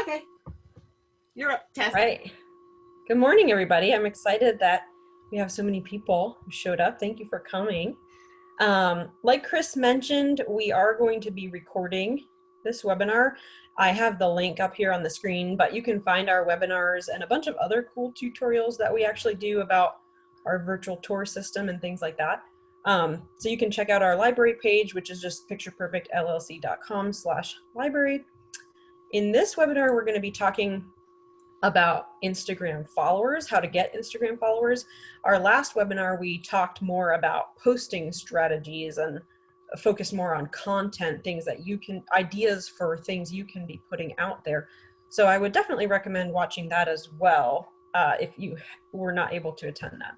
Okay, you're up, Tess. Right. Good morning, everybody. I'm excited that we have so many people who showed up. Thank you for coming. Like Chris mentioned, we are going to be recording this webinar. I have the link up here on the screen, but you can find our webinars and a bunch of other cool tutorials that we actually do about our virtual tour system and things like that. So you can check out our library page, which is just pictureperfectllc.com/library. In this webinar, we're going to be talking about Instagram followers, how to get Instagram followers. Our last webinar, we talked more about posting strategies and focus more on content, things that you can, ideas for things you can be putting out there. So I would definitely recommend watching that as well if you were not able to attend that.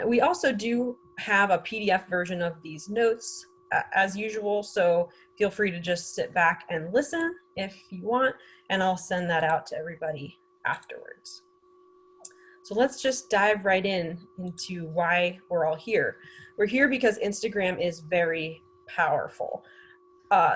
We also do have a PDF version of these notes as usual, so feel free to just sit back and listen if you want, and I'll send that out to everybody afterwards. So let's just dive right into why we're all here. We're here because Instagram is very powerful.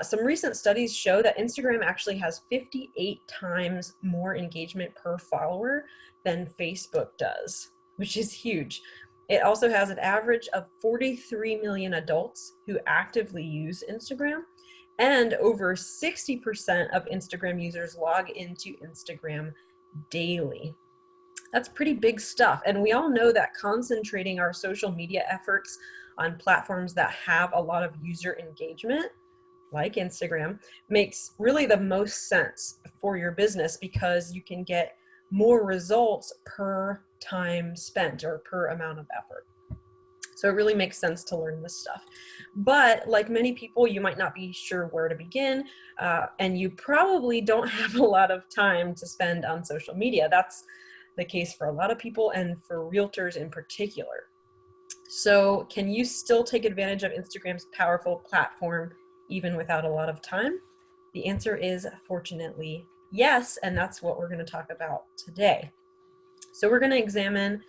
Some recent studies show that Instagram actually has 58 times more engagement per follower than Facebook does, which is huge. It also has an average of 43 million adults who actively use Instagram, and over 60% of Instagram users log into Instagram daily. That's pretty big stuff. And we all know that concentrating our social media efforts on platforms that have a lot of user engagement, like Instagram, makes really the most sense for your business because you can get more results per time spent or per amount of effort. So it really makes sense to learn this stuff. But like many people, you might not be sure where to begin, and you probably don't have a lot of time to spend on social media. That's the case for a lot of people and for realtors in particular. So can you still take advantage of Instagram's powerful platform even without a lot of time? The answer is fortunately yes, and that's what we're going to talk about today. So we're going to examine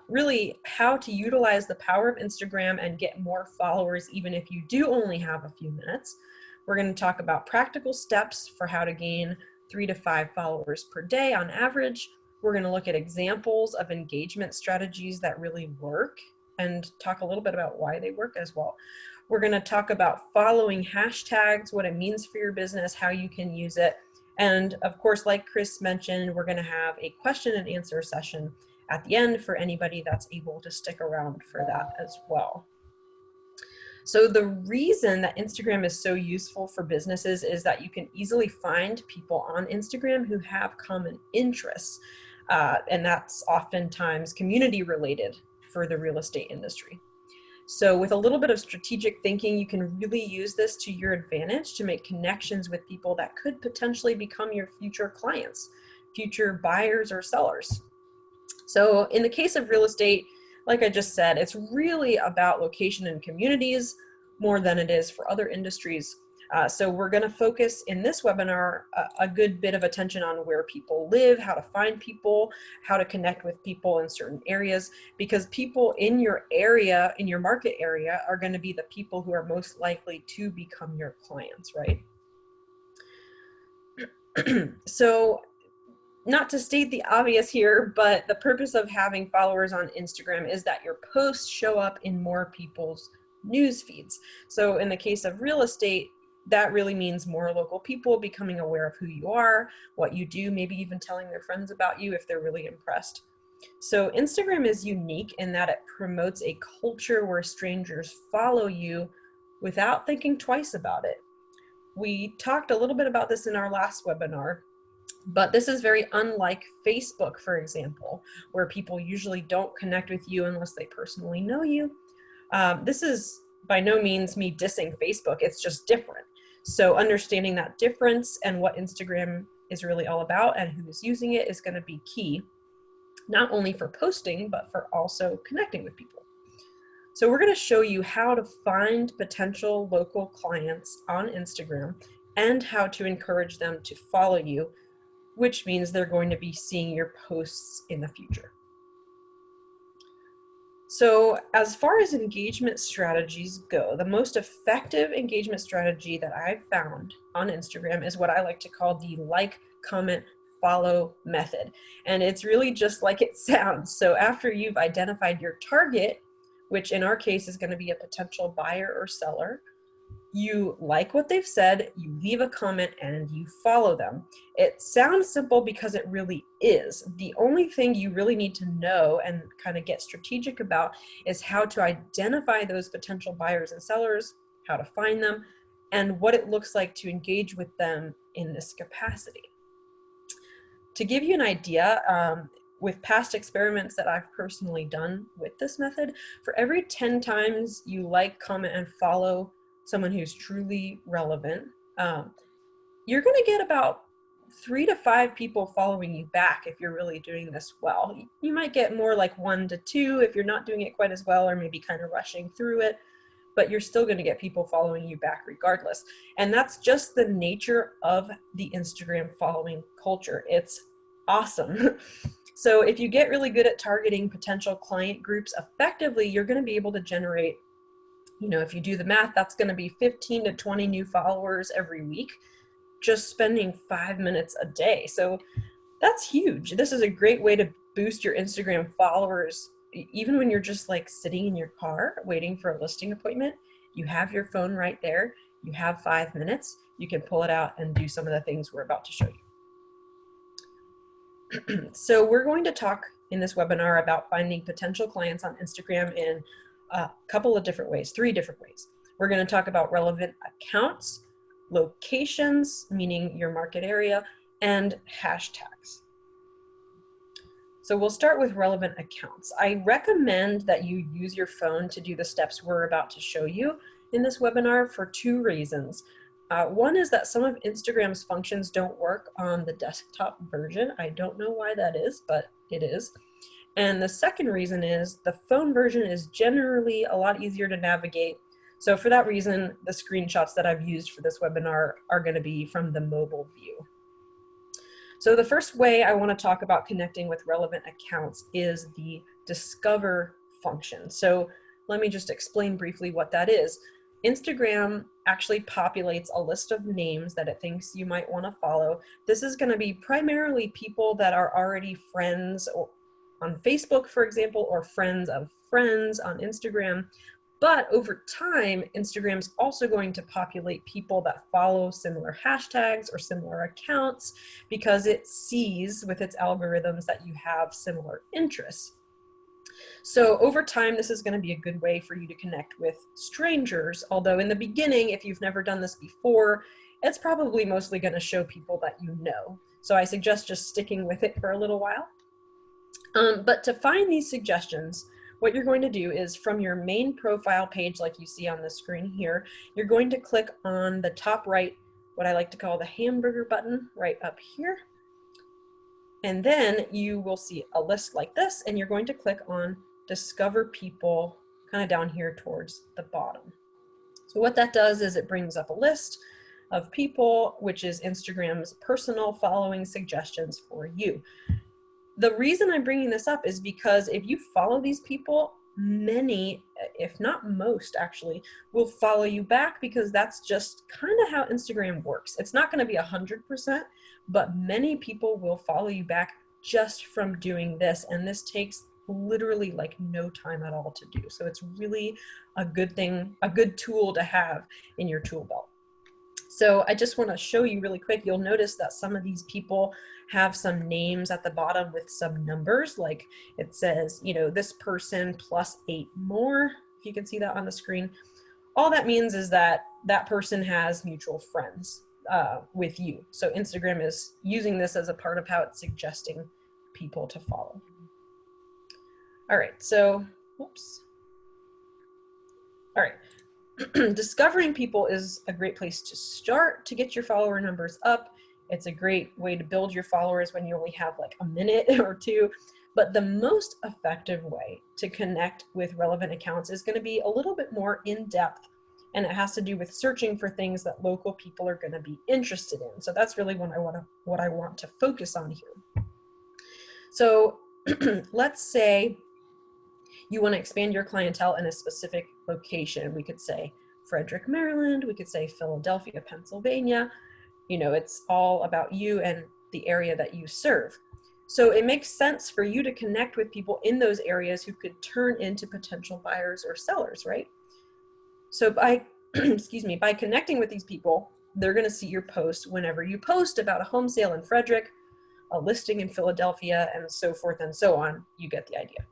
really how to utilize the power of Instagram and get more followers even if you do only have a few minutes. We're going to talk about practical steps for how to gain 3 to 5 followers per day on average. We're going to look at examples of engagement strategies that really work and talk a little bit about why they work as well. We're going to talk about following hashtags, what it means for your business, how you can use it. And of course, like Chris mentioned, we're going to have a question and answer session at the end for anybody that's able to stick around for that as well. So the reason that Instagram is so useful for businesses is that you can easily find people on Instagram who have common interests. And that's oftentimes community related for the real estate industry. So with a little bit of strategic thinking, you can really use this to your advantage to make connections with people that could potentially become your future clients, future buyers or sellers. So in the case of real estate, like I just said, it's really about location and communities more than it is for other industries. So we're going to focus in this webinar a good bit of attention on where people live, how to find people, how to connect with people in certain areas, because people in your area, in your market area, are going to be the people who are most likely to become your clients, right? So not to state the obvious here, but the purpose of having followers on Instagram is that your posts show up in more people's news feeds. So in the case of real estate, that really means more local people becoming aware of who you are, what you do, maybe even telling their friends about you if they're really impressed. So Instagram is unique in that it promotes a culture where strangers follow you without thinking twice about it. We talked a little bit about this in our last webinar, but this is very unlike Facebook, for example, where people usually don't connect with you unless they personally know you. This is by no means me dissing Facebook, it's just different. So understanding that difference and what Instagram is really all about and who is using it is going to be key, not only for posting, but for also connecting with people. So we're going to show you how to find potential local clients on Instagram and how to encourage them to follow you, which means they're going to be seeing your posts in the future. So as far as engagement strategies go, the most effective engagement strategy that I've found on Instagram is what I like to call the like, comment, follow method. And it's really just like it sounds. So after you've identified your target, which in our case is going to be a potential buyer or seller, you like what they've said, you leave a comment, and you follow them. It sounds simple because it really is. The only thing you really need to know and kind of get strategic about is how to identify those potential buyers and sellers, how to find them, and what it looks like to engage with them in this capacity. To give you an idea, with past experiments that I've personally done with this method, for every 10 times you like, comment, and follow someone who's truly relevant, you're going to get about 3 to 5 people following you back if you're really doing this well. You might get more like 1 to 2 if you're not doing it quite as well or maybe kind of rushing through it, but you're still going to get people following you back regardless. And that's just the nature of the Instagram following culture. It's awesome. So if you get really good at targeting potential client groups effectively, you're going to be able to generate, if you do the math, that's going to be 15 to 20 new followers every week, just spending 5 minutes a day. So that's huge. This is a great way to boost your Instagram followers. Even when you're just like sitting in your car waiting for a listing appointment, you have your phone right there. You have 5 minutes. You can pull it out and do some of the things we're about to show you. So we're going to talk in this webinar about finding potential clients on Instagram in a couple of different ways, 3 different ways. We're going to talk about relevant accounts, locations, meaning your market area, and hashtags. So we'll start with relevant accounts. I recommend that you use your phone to do the steps we're about to show you in this webinar for 2 reasons. One is that some of Instagram's functions don't work on the desktop version. I don't know why that is, but it is. And the second reason is the phone version is generally a lot easier to navigate. So for that reason, the screenshots that I've used for this webinar are going to be from the mobile view. So the first way I want to talk about connecting with relevant accounts is the discover function. So let me just explain briefly what that is. Instagram actually populates a list of names that it thinks you might want to follow. This is going to be primarily people that are already friends on Facebook, for example, or friends of friends on Instagram. But over time, Instagram's also going to populate people that follow similar hashtags or similar accounts because it sees with its algorithms that you have similar interests. So over time, this is going to be a good way for you to connect with strangers. Although in the beginning, if you've never done this before, it's probably mostly going to show people that you know. So I suggest just sticking with it for a little while. But to find these suggestions, what you're going to do is from your main profile page, like you see on the screen here, you're going to click on the top right, what I like to call the hamburger button right up here. And then you will see a list like this, and you're going to click on Discover People kind of down here towards the bottom. So what that does is it brings up a list of people, which is Instagram's personal following suggestions for you. The reason I'm bringing this up is because if you follow these people, many, if not most actually, will follow you back because that's just kind of how Instagram works. It's not going to be 100%, but many people will follow you back just from doing this. And this takes literally like no time at all to do. So it's really a good thing, a good tool to have in your tool belt. So I just want to show you really quick. You'll notice that some of these people have some names at the bottom with some numbers, like it says, this person plus 8 more, if you can see that on the screen. All that means is that that person has mutual friends with you. So Instagram is using this as a part of how it's suggesting people to follow. All right, so, whoops. All right. Discovering people is a great place to start to get your follower numbers up. It's a great way to build your followers when you only have like a minute or 2. But the most effective way to connect with relevant accounts is going to be a little bit more in-depth, and it has to do with searching for things that local people are going to be interested in. So that's really what I want to focus on here. So let's say You want to expand your clientele in a specific location. We could say Frederick, Maryland. We could say Philadelphia, Pennsylvania. It's all about you and the area that you serve. So it makes sense for you to connect with people in those areas who could turn into potential buyers or sellers, right? So by, by connecting with these people, they're going to see your post whenever you post about a home sale in Frederick, a listing in Philadelphia, and so forth and so on. You get the idea.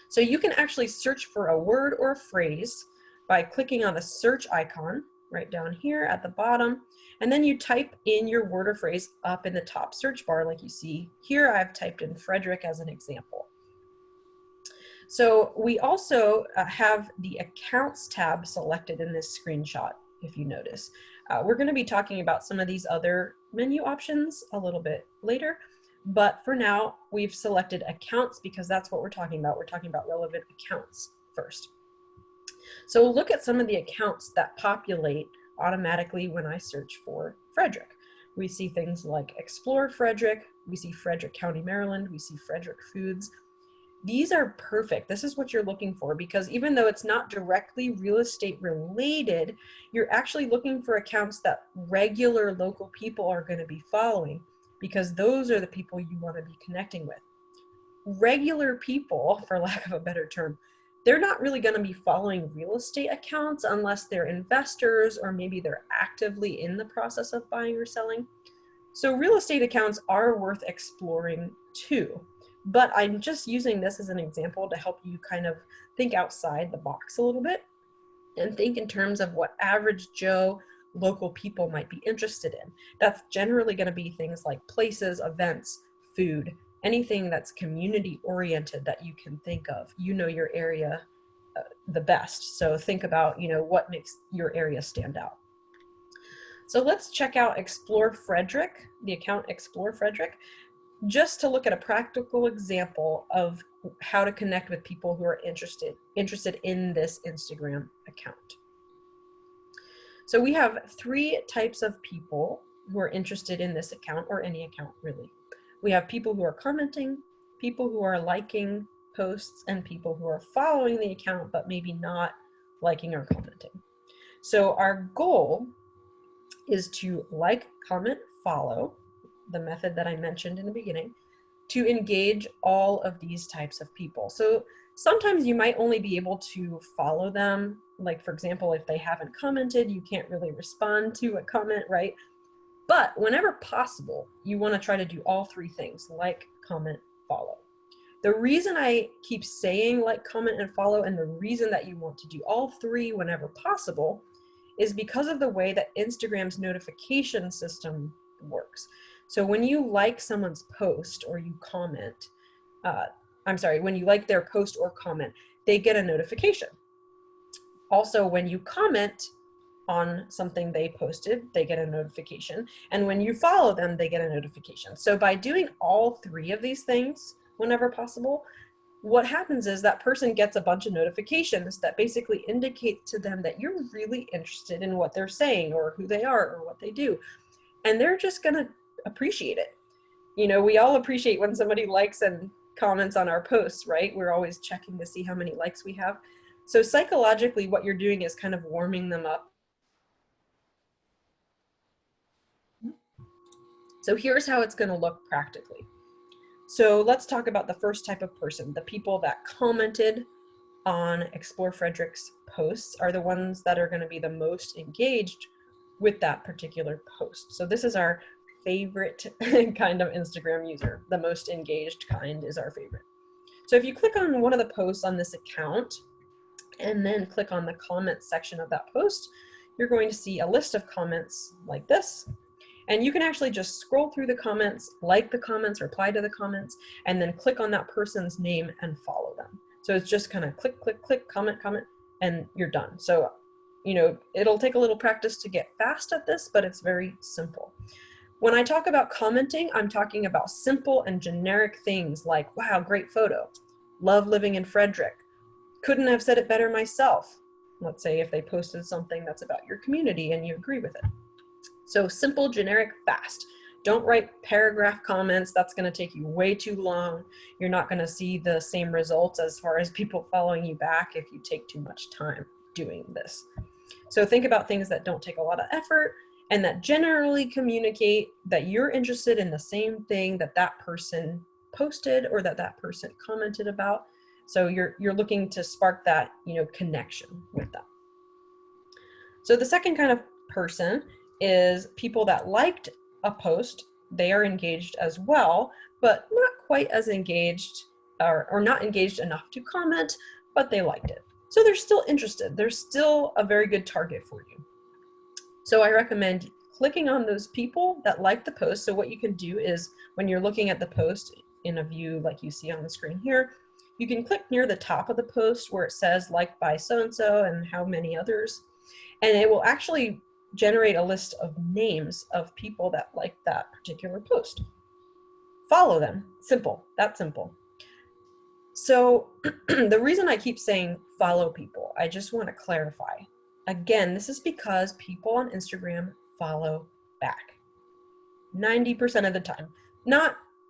So you can actually search for a word or a phrase by clicking on the search icon right down here at the bottom, and then you type in your word or phrase up in the top search bar like you see here. I've typed in Frederick as an example. So we also have the accounts tab selected in this screenshot, if you notice. We're going to be talking about some of these other menu options a little bit later, but for now we've selected accounts because that's what we're talking about. We're talking about relevant accounts first. So we'll look at some of the accounts that populate automatically when I search for Frederick. We see things like Explore Frederick, we see Frederick County, Maryland, we see Frederick Foods. These are perfect. This is what you're looking for, because even though it's not directly real estate related, you're actually looking for accounts that regular local people are going to be following, because those are the people you want to be connecting with. Regular people, for lack of a better term, they're not really going to be following real estate accounts unless they're investors or maybe they're actively in the process of buying or selling. So real estate accounts are worth exploring too. But I'm just using this as an example to help you kind of think outside the box a little bit and think in terms of what average Joe local people might be interested in. That's generally going to be things like places, events, food, anything that's community oriented that you can think of. You know your area the best. So think about, what makes your area stand out. So let's check out Explore Frederick, the account Explore Frederick, just to look at a practical example of how to connect with people who are interested in this Instagram account. So we have 3 types of people who are interested in this account, or any account really. We have people who are commenting, people who are liking posts, and people who are following the account but maybe not liking or commenting. So our goal is to like, comment, follow, the method that I mentioned in the beginning, to engage all of these types of people. So sometimes you might only be able to follow them. Like, for example, if they haven't commented, you can't really respond to a comment, right? But whenever possible, you want to try to do all 3 things: like, comment, follow. The reason I keep saying like, comment, and follow, and the reason that you want to do all 3 whenever possible, is because of the way that Instagram's notification system works. So when you like someone's post or you comment, when you like their post or comment, they get a notification. Also, when you comment on something they posted, they get a notification. And when you follow them, they get a notification. So by doing all 3 of these things whenever possible, what happens is that person gets a bunch of notifications that basically indicate to them that you're really interested in what they're saying or who they are or what they do. And they're just going to appreciate it. We all appreciate when somebody likes and comments on our posts, right? We're always checking to see how many likes we have. So psychologically, what you're doing is kind of warming them up. So here's how it's going to look practically. So let's talk about the first type of person. The people that commented on Explore Frederick's posts are the ones that are going to be the most engaged with that particular post. So this is our favorite kind of Instagram user. The most engaged kind is our favorite. So if you click on one of the posts on this account and then click on the comments section of that post, you're going to see a list of comments like this. And you can actually just scroll through the comments, like the comments, reply to the comments, and then click on that person's name and follow them. So it's just kind of click, click, click, comment, comment, and you're done. So, it'll take a little practice to get fast at this, but it's very simple. When I talk about commenting, I'm talking about simple and generic things like, wow, great photo. Love living in Frederick. Couldn't have said it better myself. Let's say if they posted something that's about your community and you agree with it. So simple, generic, fast. Don't write paragraph comments. That's going to take you way too long. You're not going to see the same results as far as people following you back if you take too much time doing this. So think about things that don't take a lot of effort and that generally communicate that you're interested in the same thing that that person posted or that that person commented about. So you're looking to spark that, connection with them. So the second kind of person is people that liked a post. They are engaged as well, but not quite as engaged or not engaged enough to comment, but they liked it. So they're still interested. They're still a very good target for you. So I recommend clicking on those people that like the post. So what you can do is when you're looking at the post in a view like you see on the screen here, you can click near the top of the post where it says liked by so-and-so and how many others. And it will actually generate a list of names of people that like that particular post. Follow them. Simple. That's simple. So the reason I keep saying follow people, I just want to clarify. Again, this is because people on Instagram follow back 90% of the time.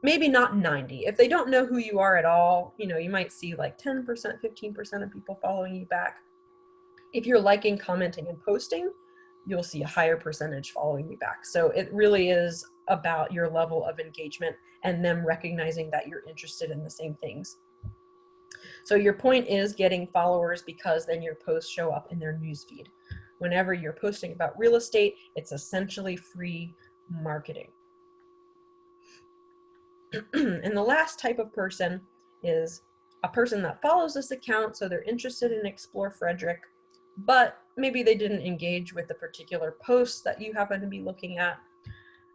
Maybe not 90. If they don't know who you are at all, you might see like 10%, 15% of people following you back. If you're liking, commenting, and posting, you'll see a higher percentage following you back. So it really is about your level of engagement and them recognizing that you're interested in the same things. So your point is getting followers because then your posts show up in their newsfeed. Whenever you're posting about real estate, it's essentially free marketing. And the last type of person is a person that follows this account, so they're interested in Explore Frederick, but maybe they didn't engage with the particular post that you happen to be looking at.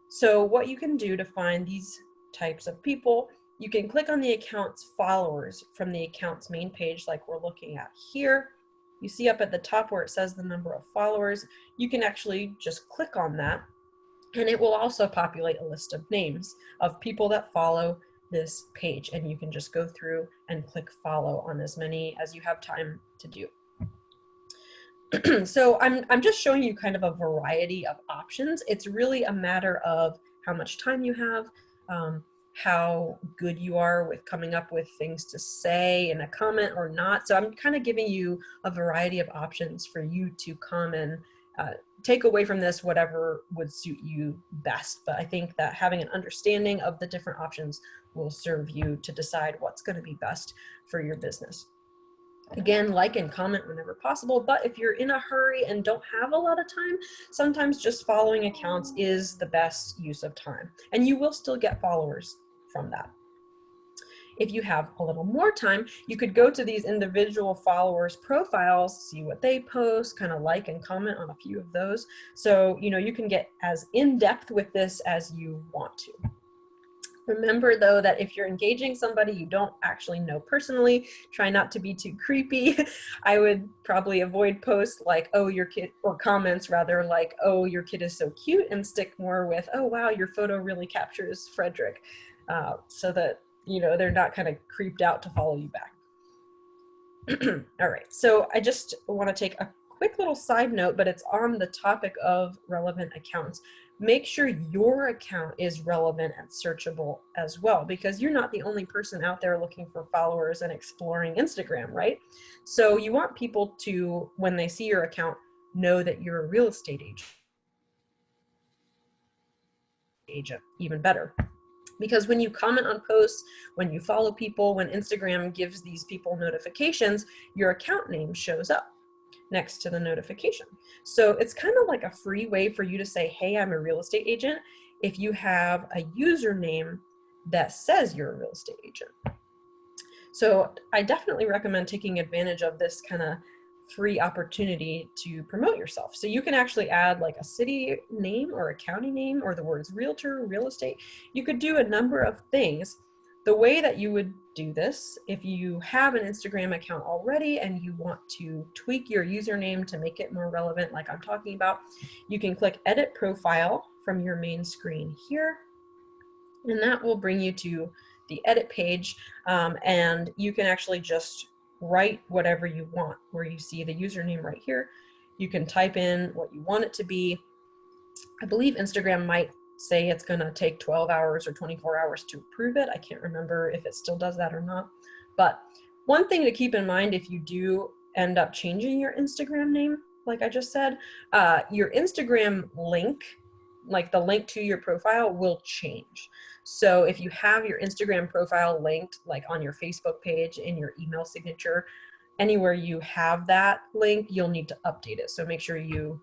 So what you can do to find these types of people, you can click on the account's followers from the account's main page like we're looking at here. You see up at the top where it says the number of followers, you can actually just click on that and it will also populate a list of names of people that follow this page, and you can just go through and click follow on as many as you have time to do. So I'm just showing you kind of a variety of options. It's really a matter of how much time you have, how good you are with coming up with things to say in a comment or not. So I'm kind of giving you a variety of options for you to come and take away from this whatever would suit you best. But I think that having an understanding of the different options will serve you to decide what's going to be best for your business. Again, like and comment whenever possible, but if you're in a hurry and don't have a lot of time, sometimes just following accounts is the best use of time, and you will still get followers from that. If you have a little more time, you could go to these individual followers' profiles, see what they post, kind of like and comment on a few of those. So, you can get as in-depth with this as you want to. Remember though that if you're engaging somebody you don't actually know personally, try not to be too creepy. I would probably avoid posts like, oh, your kid, or comments rather like, oh, your kid is so cute, and stick more with, oh, wow, your photo really captures Frederick, so that, they're not kind of creeped out to follow you back. All right, so I just want to take a quick little side note, but it's on the topic of relevant accounts. Make sure your account is relevant and searchable as well, because you're not the only person out there looking for followers and exploring Instagram, right? So you want people to, when they see your account, know that you're a real estate agent, even better. Because when you comment on posts, when you follow people, when Instagram gives these people notifications, your account name shows up next to the notification. So it's kind of like a free way for you to say, hey, I'm a real estate agent, if you have a username that says you're a real estate agent. So I definitely recommend taking advantage of this kind of free opportunity to promote yourself. So you can actually add like a city name or a county name or the words realtor, real estate. You could do a number of things. The way that you would do this, if you have an Instagram account already and you want to tweak your username to make it more relevant, like I'm talking about, you can click Edit Profile from your main screen here, and that will bring you to the edit page, and you can actually just write whatever you want. Where you see the username right here, you can type in what you want it to be. I believe Instagram might say it's going to take 12 hours or 24 hours to approve it. I can't remember if it still does that or not. But one thing to keep in mind, if you do end up changing your Instagram name, like I just said, your Instagram link, like the link to your profile, will change. So if you have your Instagram profile linked, like on your Facebook page, in your email signature, anywhere you have that link, you'll need to update it. So make sure you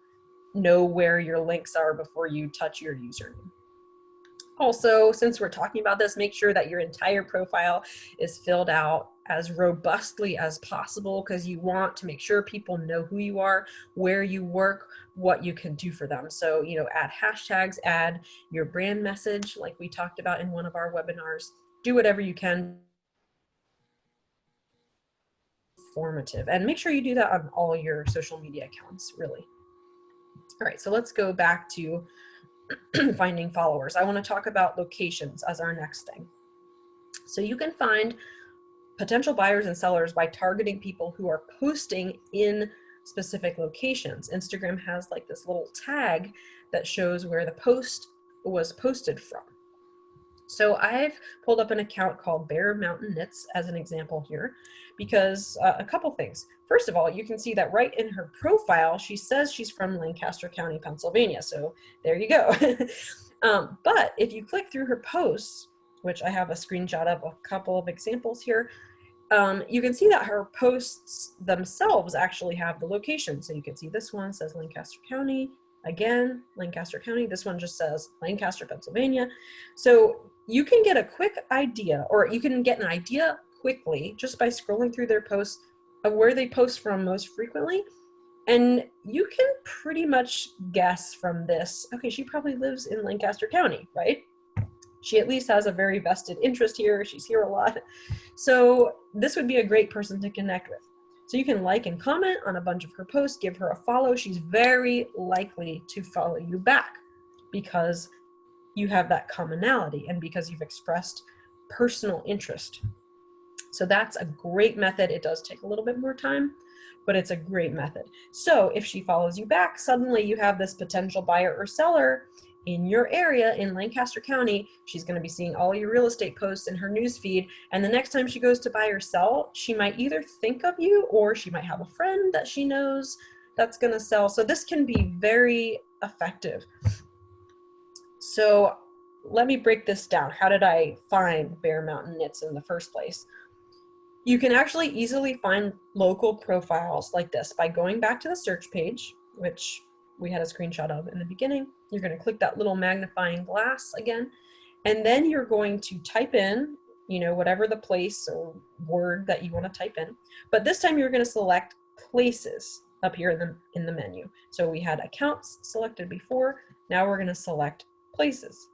know where your links are before you touch your username. Also, since we're talking about this, make sure that your entire profile is filled out as robustly as possible, because you want to make sure people know who you are, where you work, what you can do for them. So, you know, add hashtags, add your brand message like we talked about in one of our webinars. Do whatever you can. Informative, and make sure you do that on all your social media accounts, really. All right, so let's go back to finding followers. I want to talk about locations as our next thing. So you can find potential buyers and sellers by targeting people who are posting in specific locations. Instagram has like this little tag that shows where the post was posted from. So I've pulled up an account called Bear Mountain Knits as an example here, because a couple things. First of all, you can see that right in her profile, she says she's from Lancaster County, Pennsylvania. So there you go. But if you click through her posts, which I have a screenshot of a couple of examples here, you can see that her posts themselves actually have the location. So you can see this one says Lancaster County, again, Lancaster County. This one just says Lancaster, Pennsylvania. So you can get a quick idea, or you can get an idea quickly just by scrolling through their posts of where they post from most frequently. And you can pretty much guess from this, okay, she probably lives in Lancaster County, right? She at least has a very vested interest here. She's here a lot. So this would be a great person to connect with. So you can like and comment on a bunch of her posts, give her a follow. She's very likely to follow you back because you have that commonality and because you've expressed personal interest. So that's a great method. It does take a little bit more time, but it's a great method. So if she follows you back, suddenly you have this potential buyer or seller in your area in Lancaster County. She's going to be seeing all your real estate posts in her newsfeed. And the next time she goes to buy or sell, she might either think of you, or she might have a friend that she knows that's going to sell. So this can be very effective. So let me break this down. How did I find Bear Mountain Knits in the first place? You can actually easily find local profiles like this by going back to the search page, which we had a screenshot of in the beginning. You're going to click that little magnifying glass again, and then you're going to type in, you know, whatever the place or word that you want to type in. But this time you're going to select places up here in the menu. So we had accounts selected before. Now we're going to select places.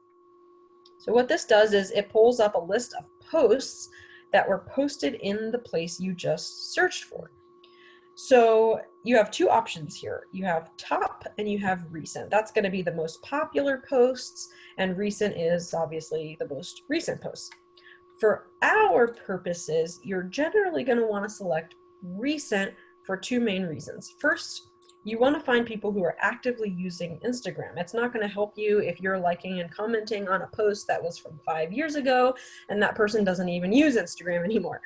So what this does is it pulls up a list of posts that were posted in the place you just searched for. So you have two options here. You have top and you have recent. That's going to be the most popular posts, and recent is obviously the most recent posts. For our purposes, you're generally going to want to select recent for two main reasons. First, you want to find people who are actively using Instagram. It's not going to help you if you're liking and commenting on a post that was from 5 years ago and that person doesn't even use Instagram anymore.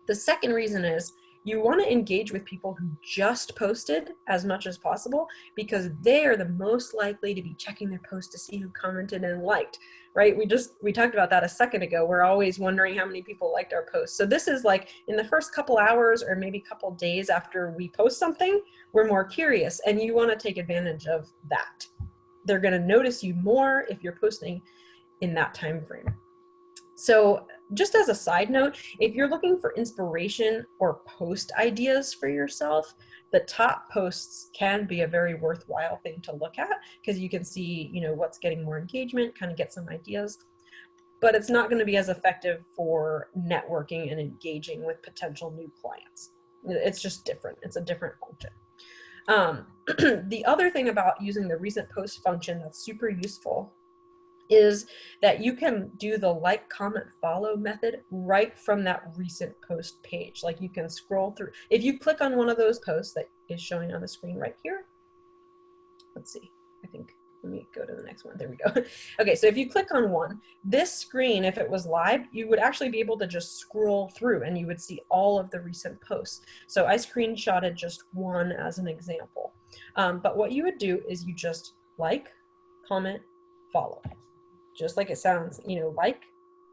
The second reason is you want to engage with people who just posted as much as possible, because they are the most likely to be checking their post to see who commented and liked, right? We talked about that a second ago. We're always wondering how many people liked our post. So this is like in the first couple hours or maybe couple days after we post something, we're more curious, and you want to take advantage of that. They're going to notice you more if you're posting in that time frame. So just as a side note, if you're looking for inspiration or post ideas for yourself, the top posts can be a very worthwhile thing to look at, because you can see, you know, what's getting more engagement, kind of get some ideas, but it's not going to be as effective for networking and engaging with potential new clients. It's just different. It's a different function. The other thing about using the recent post function that's super useful is that you can do the like, comment, follow method right from that recent post page. Like you can scroll through. If you click on one of those posts that is showing on the screen right here, let's see, I think let me go to the next one. There we go. Okay, so if you click on one, this screen, if it was live, you would actually be able to just scroll through and you would see all of the recent posts. So I screenshotted just one as an example. But what you would do is you just like, comment, follow. Just like it sounds, you know, like,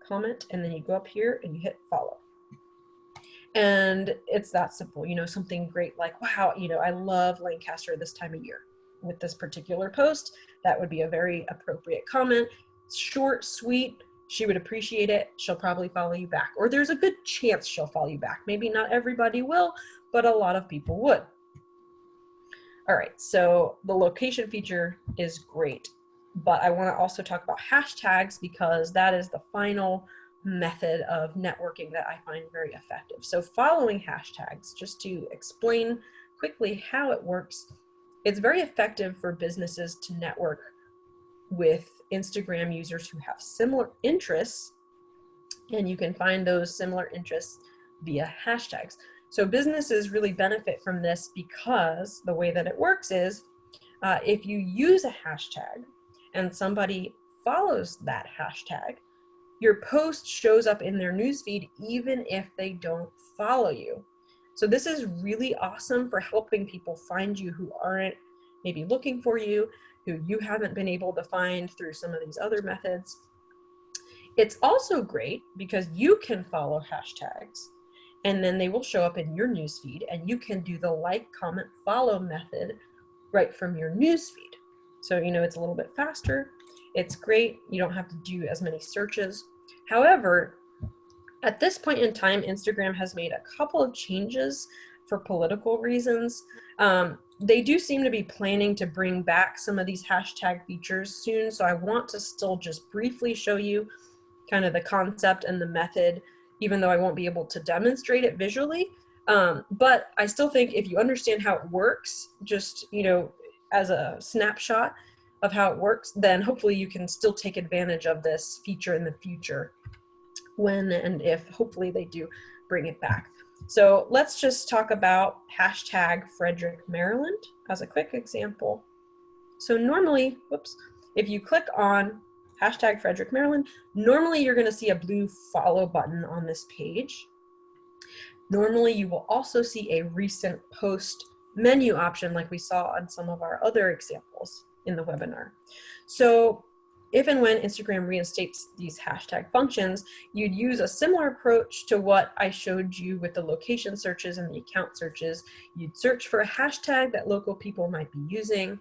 comment, and then you go up here and you hit follow. And it's that simple, you know, something great like, wow, you know, I love Lancaster this time of year. With this particular post, that would be a very appropriate comment. Short, sweet, she would appreciate it. She'll probably follow you back, or there's a good chance she'll follow you back. Maybe not everybody will, but a lot of people would. All right, so the location feature is great, but I want to also talk about hashtags because that is the final method of networking that I find very effective. So following hashtags, just to explain quickly how it works, it's very effective for businesses to network with Instagram users who have similar interests, and you can find those similar interests via hashtags. So businesses really benefit from this because the way that it works is if you use a hashtag and somebody follows that hashtag, your post shows up in their newsfeed even if they don't follow you. So this is really awesome for helping people find you who aren't maybe looking for you, who you haven't been able to find through some of these other methods. It's also great because you can follow hashtags and then they will show up in your newsfeed and you can do the like, comment, follow method right from your newsfeed. So, you know, it's a little bit faster. It's great. You don't have to do as many searches. However, at this point in time, Instagram has made a couple of changes for political reasons. They do seem to be planning to bring back some of these hashtag features soon. So I want to still just briefly show you kind of the concept and the method, even though I won't be able to demonstrate it visually. But I still think if you understand how it works, just, you know, as a snapshot of how it works, then hopefully you can still take advantage of this feature in the future when and if hopefully they do bring it back. So let's just talk about hashtag Frederick, Maryland as a quick example. So normally, whoops, if you click on hashtag Frederick, Maryland, normally you're going to see a blue follow button on this page. Normally you will also see a recent post menu option like we saw on some of our other examples in the webinar. So if and when Instagram reinstates these hashtag functions, you'd use a similar approach to what I showed you with the location searches and the account searches. You'd search for a hashtag that local people might be using,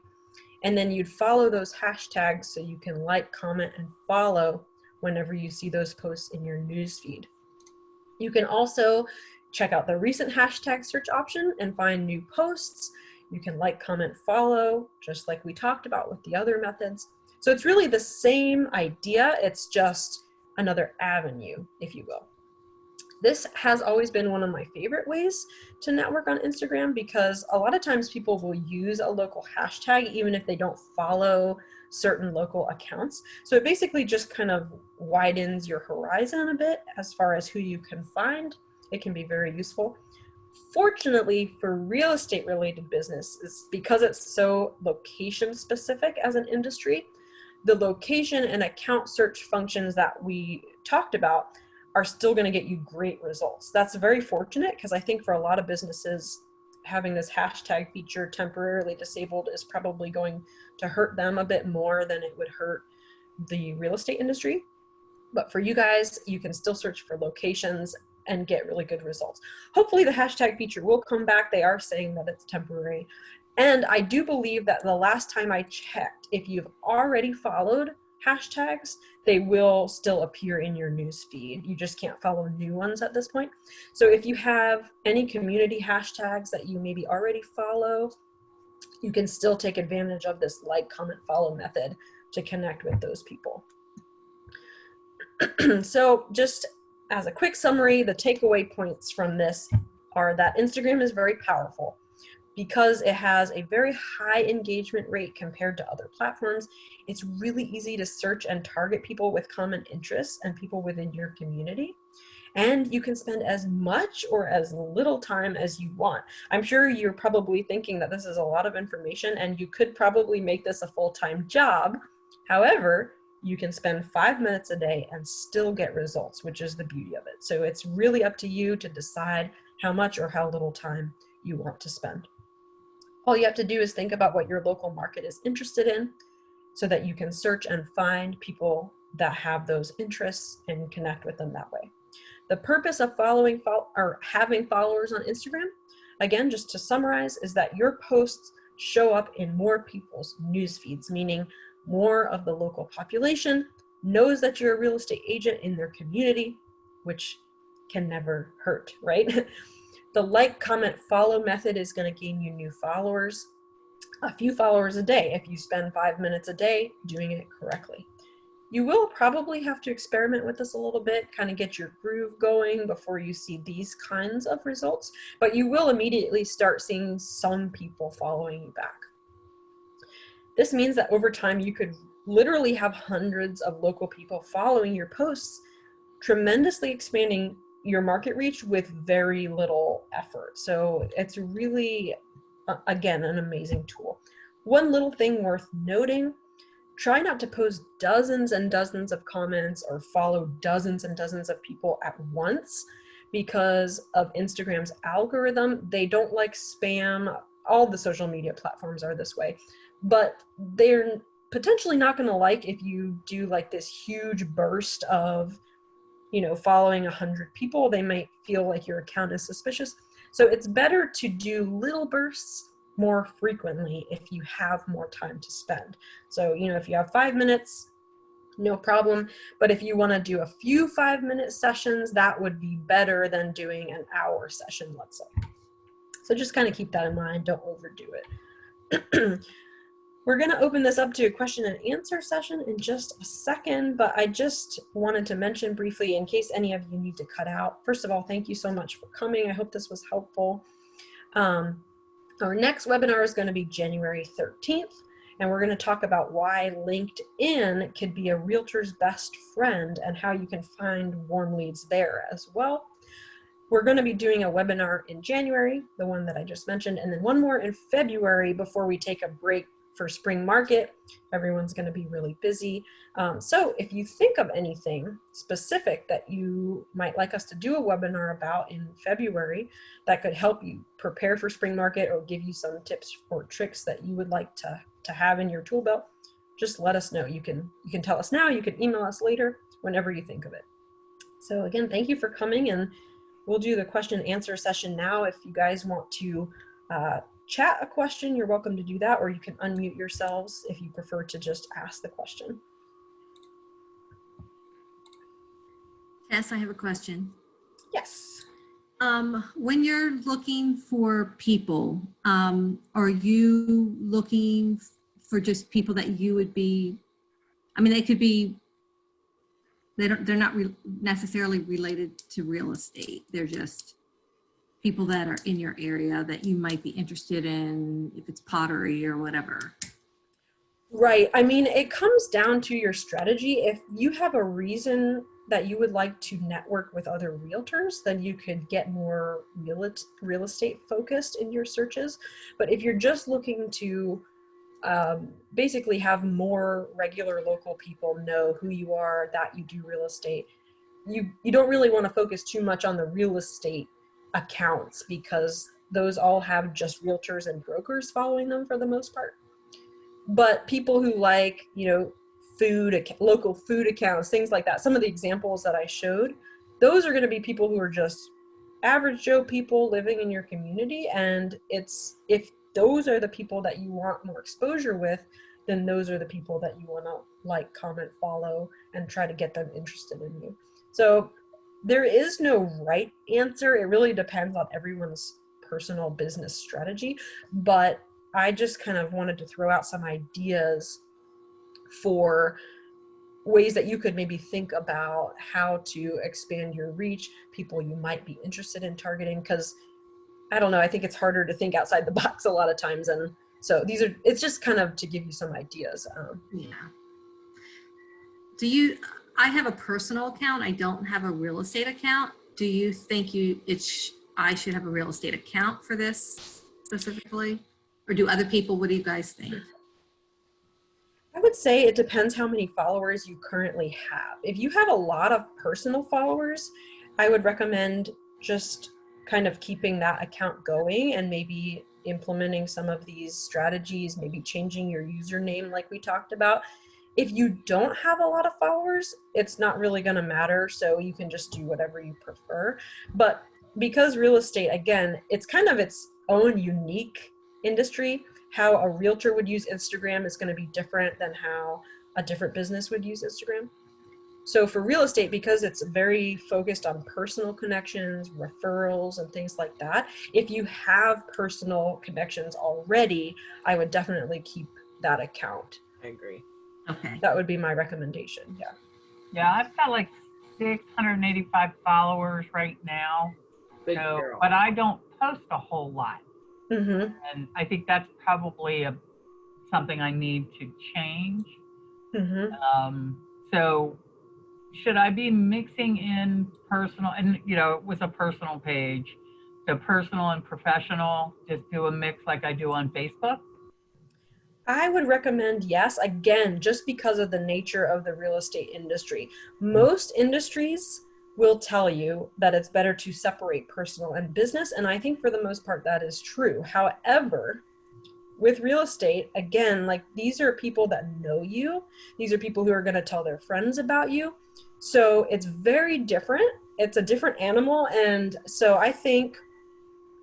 and then you'd follow those hashtags so you can like, comment, and follow whenever you see those posts in your newsfeed. You can also check out the recent hashtag search option and find new posts. You can like, comment, follow, just like we talked about with the other methods. So it's really the same idea, it's just another avenue, if you will. This has always been one of my favorite ways to network on Instagram because a lot of times people will use a local hashtag even if they don't follow certain local accounts. So it basically just kind of widens your horizon a bit as far as who you can find. It can be very useful. Fortunately for real estate related businesses, because it's so location specific as an industry, the location and account search functions that we talked about are still going to get you great results. That's very fortunate because I think for a lot of businesses, having this hashtag feature temporarily disabled is probably going to hurt them a bit more than it would hurt the real estate industry. But for you guys, you can still search for locations and get really good results. Hopefully the hashtag feature will come back. They are saying that it's temporary. And I do believe that the last time I checked, if you've already followed hashtags, they will still appear in your news feed. You just can't follow new ones at this point. So if you have any community hashtags that you maybe already follow, you can still take advantage of this like, comment, follow method to connect with those people. So just as a quick summary, the takeaway points from this are that Instagram is very powerful because it has a very high engagement rate compared to other platforms. It's really easy to search and target people with common interests and people within your community. and you can spend as much or as little time as you want. I'm sure you're probably thinking that this is a lot of information and you could probably make this a full-time job. However, you can spend 5 minutes a day and still get results, which is the beauty of it. So it's really up to you to decide how much or how little time you want to spend. All you have to do is think about what your local market is interested in so that you can search and find people that have those interests and connect with them that way. The purpose of having followers on Instagram, again, just to summarize, is that your posts show up in more people's news feeds, meaning more of the local population knows that you're a real estate agent in their community, which can never hurt, right? The like, comment, follow method is going to gain you new followers, a few followers a day if you spend 5 minutes a day doing it correctly. You will probably have to experiment with this a little bit, kind of get your groove going before you see these kinds of results, but you will immediately start seeing some people following you back. This means that over time you could literally have hundreds of local people following your posts, tremendously expanding your market reach with very little effort. So it's really, again, an amazing tool. One little thing worth noting: try not to post dozens and dozens of comments or follow dozens and dozens of people at once because of Instagram's algorithm. They don't like spam. All the social media platforms are this way, but they're potentially not going to like if you do like this huge burst of, following 100 people. They might feel like your account is suspicious. So it's better to do little bursts more frequently if you have more time to spend. So, if you have 5 minutes, no problem. But if you want to do a few 5-minute sessions, that would be better than doing an hour session, let's say. So just kind of keep that in mind. Don't overdo it. We're going to open this up to a question and answer session in just a second, but I just wanted to mention briefly, in case any of you need to cut out. First of all, thank you so much for coming. I hope this was helpful. Our next webinar is going to be January 13th, and we're going to talk about why LinkedIn could be a realtor's best friend and how you can find warm leads there as well. We're going to be doing a webinar in January, the one that I just mentioned, and then one more in February before we take a break for spring market. Everyone's going to be really busy. So if you think of anything specific that you might like us to do a webinar about in February that could help you prepare for spring market or give you some tips or tricks that you would like to have in your tool belt, just let us know. You can tell us now, you can email us later, whenever you think of it. So again, thank you for coming, and we'll do the question and answer session now. If you guys want to chat a question, you're welcome to do that, or you can unmute yourselves if you prefer to just ask the question. Tess, I have a question. Yes. When you're looking for people, are you looking for just people that you would be, they could be, they're not necessarily related to real estate. They're just people that are in your area that you might be interested in, if it's pottery or whatever. Right. It comes down to your strategy. If you have a reason that you would like to network with other realtors, then you could get more real estate focused in your searches. But if you're just looking to basically have more regular local people know who you are, that you do real estate, you don't really want to focus too much on the real estate accounts, because those all have just realtors and brokers following them for the most part. But people who like, local food accounts, things like that, some of the examples that I showed, those are going to be people who are just average Joe people living in your community. And if those are the people that you want more exposure with, then those are the people that you want to like, comment, follow, and try to get them interested in you. So there is no right answer. It really depends on everyone's personal business strategy, but I just kind of wanted to throw out some ideas for ways that you could maybe think about how to expand your reach, people you might be interested in targeting, because I don't know, I think it's harder to think outside the box a lot of times. And so it's just kind of to give you some ideas. Yeah. I have a personal account. I don't have a real estate account. do you think I should have a real estate account for this specifically? Or do other people, what do you guys think? I would say it depends how many followers you currently have. If you have a lot of personal followers, I would recommend just kind of keeping that account going and maybe implementing some of these strategies, maybe changing your username like we talked about. If you don't have a lot of followers, it's not really going to matter, so you can just do whatever you prefer. But because real estate, again, it's kind of its own unique industry. How a realtor would use Instagram is going to be different than how a different business would use Instagram. So for real estate, because it's very focused on personal connections, referrals, and things like that, if you have personal connections already, I would definitely keep that account. I agree. Okay. That would be my recommendation. Yeah. Yeah, I've got like 685 followers right now. Big So, girl. but I don't post a whole lot. Mm-hmm. And I think that's probably something I need to change. Mm-hmm. So should I be mixing in personal, and with a personal page, so personal and professional, just do a mix like I do on Facebook? I would recommend yes, again, just because of the nature of the real estate industry. Most industries will tell you that it's better to separate personal and business, and I think for the most part that is true. However, with real estate, again, like these are people that know you. These are people who are going to tell their friends about you. So it's very different. It's a different animal. And so I think,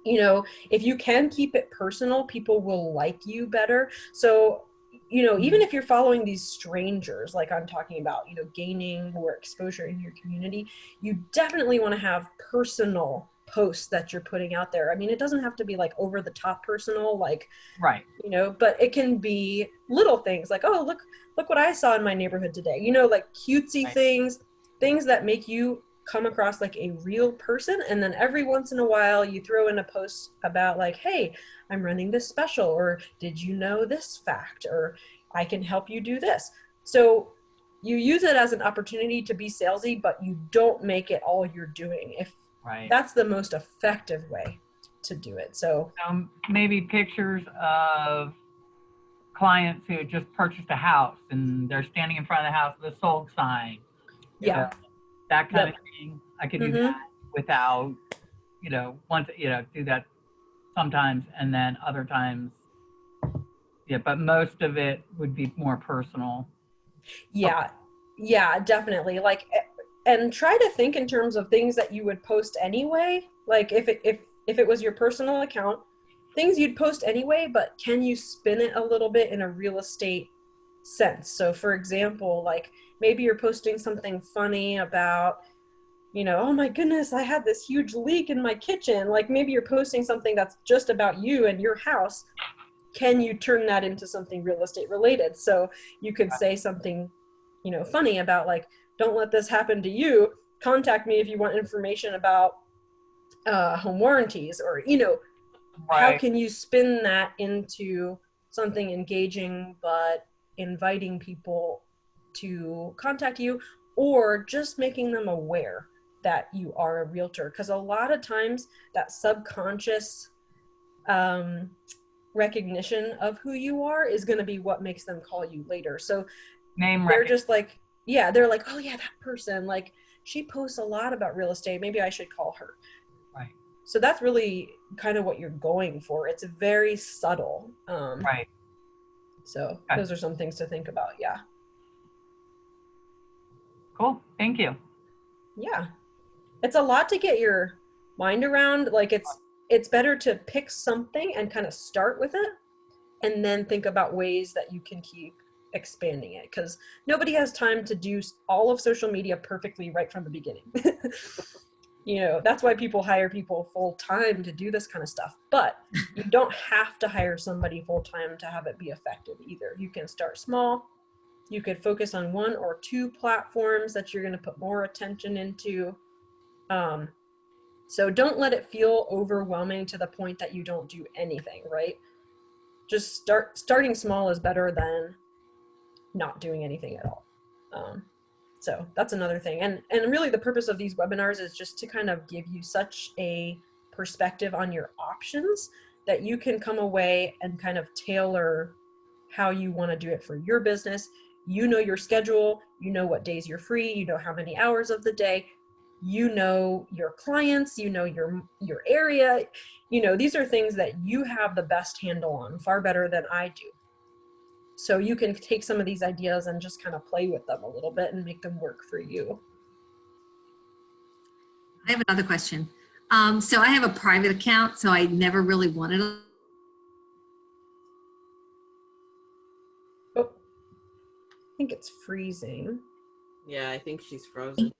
if you can keep it personal, people will like you better. So, even if you're following these strangers, like I'm talking about, gaining more exposure in your community, you definitely want to have personal posts that you're putting out there. I mean, it doesn't have to be like over the top personal, like, Right. but it can be little things like, oh, look what I saw in my neighborhood today, like cutesy Right. things that make you come across like a real person. And then every once in a while you throw in a post about like, hey, I'm running this special, or did you know this fact, or I can help you do this. So you use it as an opportunity to be salesy, but you don't make it all you're doing. If Right. that's the most effective way to do it. So maybe pictures of clients who just purchased a house and they're standing in front of the house with a sold sign. yeah. That kind Yep. of thing. I could do Mhm. that without, do that sometimes, and then other times, but most of it would be more personal. Yeah, definitely. Like, and try to think in terms of things that you would post anyway. Like if it was your personal account, things you'd post anyway, but can you spin it a little bit in a real estate sense? So for example, like maybe you're posting something funny about, oh my goodness, I had this huge leak in my kitchen. Like maybe you're posting something that's just about you and your house. Can you turn that into something real estate related? So you could say something, funny about like, don't let this happen to you. Contact me if you want information about home warranties, or, how Right. can you spin that into something engaging, but inviting people to contact you, or just making them aware that you are a realtor? Because a lot of times that subconscious recognition of who you are is going to be what makes them call you later. So Name they're recognition. just like, yeah, they're like, oh yeah, that person, like she posts a lot about real estate. Maybe I should call her. Right. So that's really kind of what you're going for. It's very subtle. Right. So Okay. those are some things to think about. Yeah. Cool. Thank you. Yeah. It's a lot to get your mind around. Like it's better to pick something and kind of start with it, and then think about ways that you can keep expanding it, because nobody has time to do all of social media perfectly right from the beginning. That's why people hire people full time to do this kind of stuff. But you don't have to hire somebody full time to have it be effective either. You can start small. You could focus on 1 or 2 platforms that you're going to put more attention into. So don't let it feel overwhelming to the point that you don't do anything, right? Just starting small is better than not doing anything at all. So that's another thing. And really the purpose of these webinars is just to kind of give you such a perspective on your options that you can come away and kind of tailor how you want to do it for your business. You know your schedule, you know what days you're free, you know how many hours of the day, you know your clients, you know your area. You know, these are things that you have the best handle on, far better than I do. So you can take some of these ideas and just kind of play with them a little bit and make them work for you. I have another question. So I have a private account, so I never really wanted a Oh, I think it's freezing. Yeah, I think she's frozen.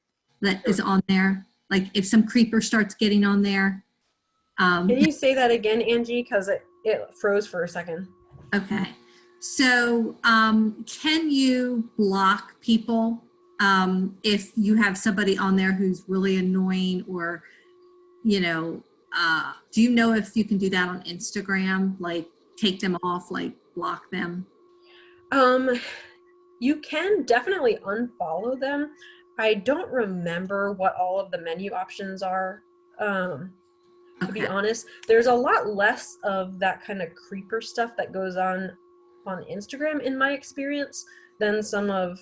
that is on there. Like if some creeper starts getting on there. Can you say that again, Angie? Because it froze for a second. Okay. So can you block people if you have somebody on there who's really annoying, or, you know, do you know if you can do that on Instagram? Like take them off, like block them? You can definitely unfollow them. I don't remember what all of the menu options are. To be honest, there's a lot less of that kind of creeper stuff that goes on Instagram in my experience than some of,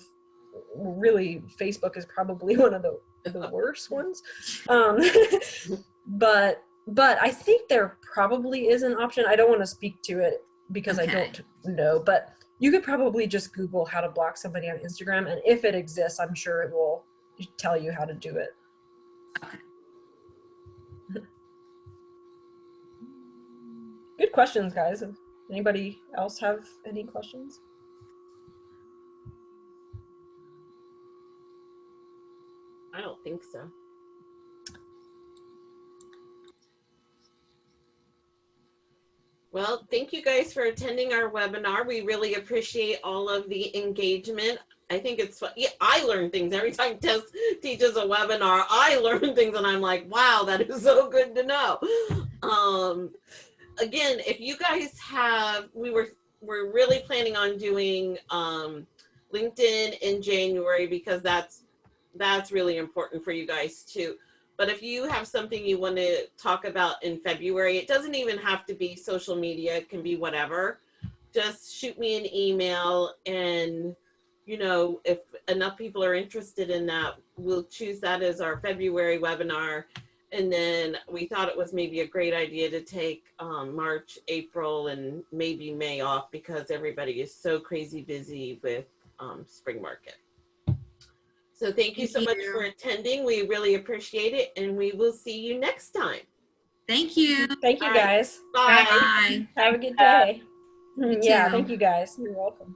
really, Facebook is probably one of the worst ones. But I think there probably is an option. I don't want to speak to it because I don't know, but you could probably just Google how to block somebody on Instagram, and if it exists, I'm sure it will tell you how to do it. Okay. Good questions, guys. Anybody else have any questions? I don't think so. Well, thank you guys for attending our webinar. We really appreciate all of the engagement. I think it's fun. Yeah, I learn things every time Tess teaches a webinar. I learn things and I'm like, wow, that is so good to know. Again, if you guys have, we're really planning on doing LinkedIn in January, because that's really important for you guys too. But if you have something you want to talk about in February, it doesn't even have to be social media. It can be whatever. Just shoot me an email, and, you know, if enough people are interested in that, we'll choose that as our February webinar. And then we thought it was maybe a great idea to take March, April, and maybe May off, because everybody is so crazy busy with spring market. So thank you so much for attending. We really appreciate it, and we will see you next time. Thank you. Thank you, guys. Bye. Bye. Have a good day. You Yeah, too. thank you, guys. You're welcome.